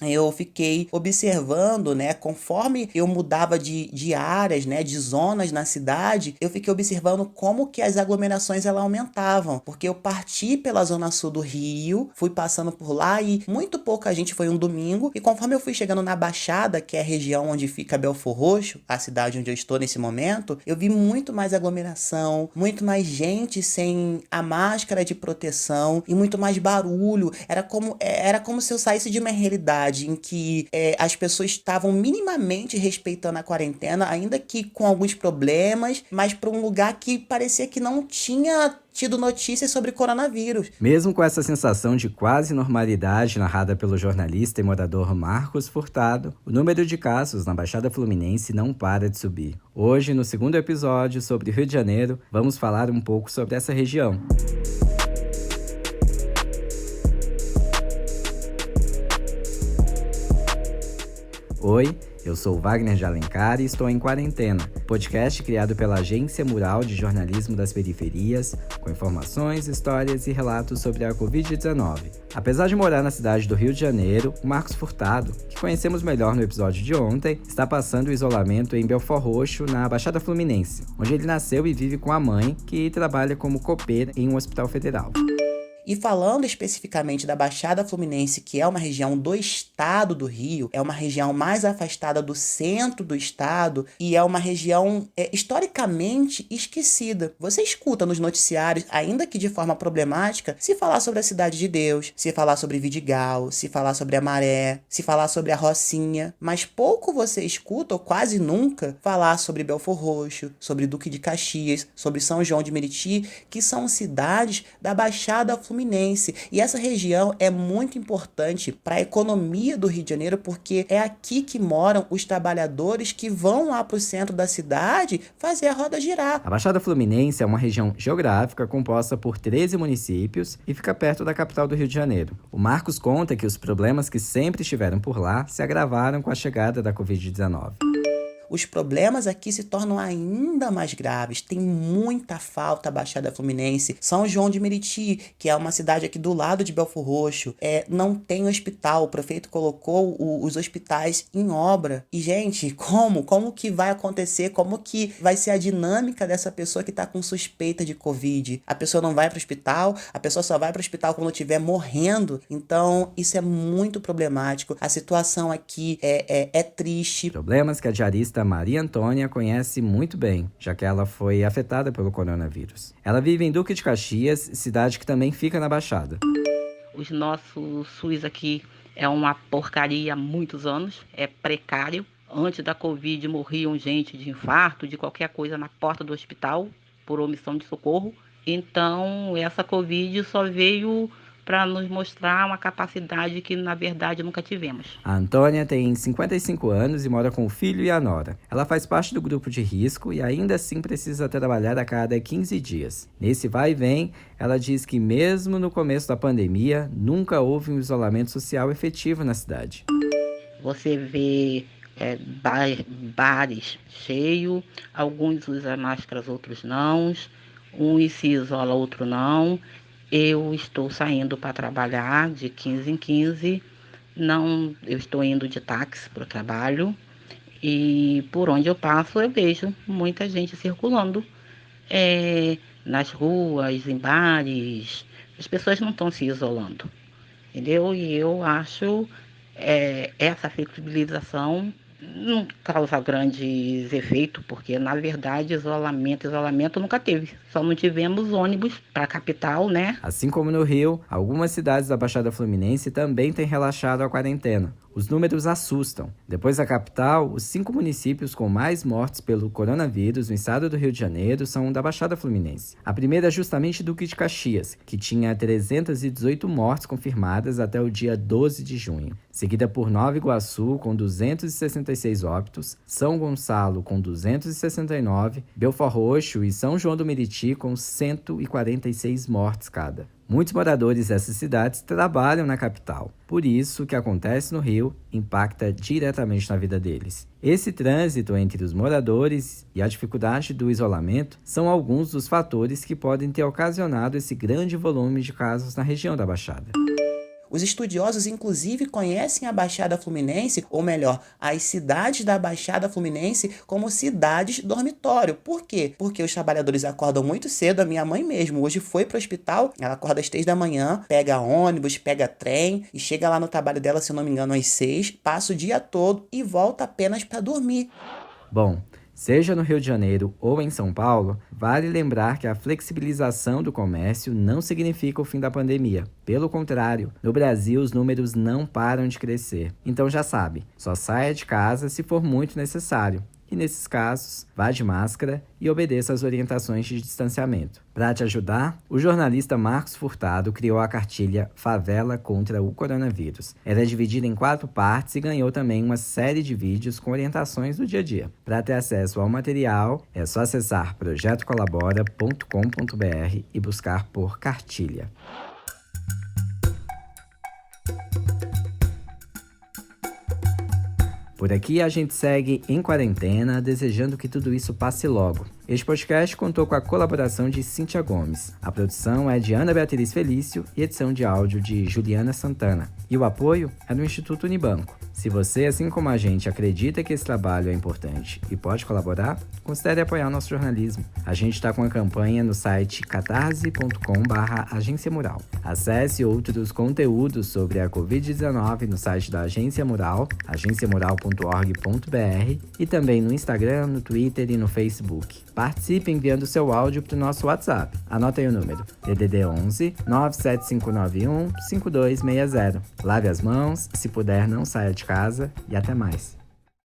eu fiquei observando, né, conforme eu mudava de áreas, né, de zonas na cidade, eu fiquei observando como que as aglomerações elas aumentavam, porque eu parti pela zona sul do Rio, fui passando por lá e muito pouca gente foi um domingo, e conforme eu fui chegando na Baixada, que é a região onde fica Belfor Roxo, a cidade onde eu estou nesse momento, eu vi muito mais aglomeração, muito mais gente sem a máscara de proteção e muito mais barulho. Era como se eu saísse de uma realidade em que as pessoas estavam minimamente respeitando a quarentena, ainda que com alguns problemas, mas para um lugar que parecia que não tinha tido notícias sobre coronavírus. Mesmo com essa sensação de quase normalidade narrada pelo jornalista e morador Marcos Furtado, o número de casos na Baixada Fluminense não para de subir. Hoje, no segundo episódio sobre o Rio de Janeiro, vamos falar um pouco sobre essa região. Oi, eu sou Wagner de Alencar e estou em Quarentena, podcast criado pela Agência Mural de Jornalismo das Periferias, com informações, histórias e relatos sobre a Covid-19. Apesar de morar na cidade do Rio de Janeiro, o Marcos Furtado, que conhecemos melhor no episódio de ontem, está passando o isolamento em Belfor Roxo, na Baixada Fluminense, onde ele nasceu e vive com a mãe, que trabalha como copeira em um hospital federal. E falando especificamente da Baixada Fluminense, que é uma região do estado do Rio, é uma região mais afastada do centro do estado e é uma região historicamente esquecida. Você escuta nos noticiários, ainda que de forma problemática, se falar sobre a Cidade de Deus, se falar sobre Vidigal, se falar sobre a Maré, se falar sobre a Rocinha, mas pouco você escuta, ou quase nunca, falar sobre Belfor Roxo, sobre Duque de Caxias, sobre São João de Meriti, que são cidades da Baixada Fluminense. E essa região é muito importante para a economia do Rio de Janeiro, porque é aqui que moram os trabalhadores que vão lá para o centro da cidade fazer a roda girar. A Baixada Fluminense é uma região geográfica composta por 13 municípios e fica perto da capital do Rio de Janeiro. O Marcos conta que os problemas que sempre estiveram por lá se agravaram com a chegada da Covid-19. Os problemas aqui se tornam ainda mais graves. Tem muita falta a Baixada Fluminense. São João de Meriti, que é uma cidade aqui do lado de Belfor Roxo, não tem hospital. O prefeito colocou os hospitais em obra. E, gente, como que vai acontecer? Como que vai ser a dinâmica dessa pessoa que está com suspeita de Covid? A pessoa não vai para o hospital, a pessoa só vai para o hospital quando estiver morrendo. Então, isso é muito problemático. A situação aqui é triste. Problemas que a diarista Maria Antônia conhece muito bem, já que ela foi afetada pelo coronavírus. Ela vive em Duque de Caxias, cidade que também fica na Baixada. Os nossos SUS aqui é uma porcaria há muitos anos, é precário. Antes da Covid morriam gente de infarto, de qualquer coisa na porta do hospital, por omissão de socorro. Então, essa Covid só veio para nos mostrar uma capacidade que, na verdade, nunca tivemos. A Antônia tem 55 anos e mora com o filho e a nora. Ela faz parte do grupo de risco e ainda assim precisa trabalhar a cada 15 dias. Nesse vai e vem, ela diz que mesmo no começo da pandemia, nunca houve um isolamento social efetivo na cidade. Você vê bares cheios, alguns usam máscaras, outros não. Uns se isolam, outros não. Eu estou saindo para trabalhar de 15 em 15, eu estou indo de táxi para o trabalho e por onde eu passo eu vejo muita gente circulando nas ruas, em bares. As pessoas não estão se isolando, entendeu? E eu acho essa flexibilização não causa grandes efeitos, porque, na verdade, isolamento nunca teve. Só não tivemos ônibus para a capital, né? Assim como no Rio, algumas cidades da Baixada Fluminense também têm relaxado a quarentena. Os números assustam. Depois da capital, os 5 municípios com mais mortes pelo coronavírus no estado do Rio de Janeiro são da Baixada Fluminense. A primeira é justamente Duque de Caxias, que tinha 318 mortes confirmadas até o dia 12 de junho. Seguida por Nova Iguaçu, com 266 óbitos, São Gonçalo, com 269, Belfor Roxo e São João do Meriti, com 146 mortes cada. Muitos moradores dessas cidades trabalham na capital. Por isso, o que acontece no Rio impacta diretamente na vida deles. Esse trânsito entre os moradores e a dificuldade do isolamento são alguns dos fatores que podem ter ocasionado esse grande volume de casos na região da Baixada. Os estudiosos, inclusive, conhecem a Baixada Fluminense, ou melhor, as cidades da Baixada Fluminense, como cidades dormitório. Por quê? Porque os trabalhadores acordam muito cedo. A minha mãe mesmo hoje foi para o hospital, ela acorda às 3 da manhã, pega ônibus, pega trem e chega lá no trabalho dela, se não me engano, às 6, passa o dia todo e volta apenas para dormir. Bom, seja no Rio de Janeiro ou em São Paulo, vale lembrar que a flexibilização do comércio não significa o fim da pandemia. Pelo contrário, no Brasil os números não param de crescer. Então já sabe, só saia de casa se for muito necessário. E nesses casos, vá de máscara e obedeça às orientações de distanciamento. Para te ajudar, o jornalista Marcos Furtado criou a cartilha Favela contra o Coronavírus. Ela é dividida em 4 partes e ganhou também uma série de vídeos com orientações do dia a dia. Para ter acesso ao material, é só acessar projetocolabora.com.br e buscar por cartilha. Por aqui a gente segue em quarentena, desejando que tudo isso passe logo. Este podcast contou com a colaboração de Cíntia Gomes. A produção é de Ana Beatriz Felício e edição de áudio de Juliana Santana. E o apoio é do Instituto Unibanco. Se você, assim como a gente, acredita que esse trabalho é importante e pode colaborar, considere apoiar nosso jornalismo. A gente está com a campanha no site catarse.com/Agência Mural. Acesse outros conteúdos sobre a Covid-19 no site da Agência Mural, agenciamural.org.br e também no Instagram, no Twitter e no Facebook. Participe enviando seu áudio para o nosso WhatsApp. Anota aí o número: DDD 11 97591 5260. Lave as mãos, se puder não saia de casa e até mais.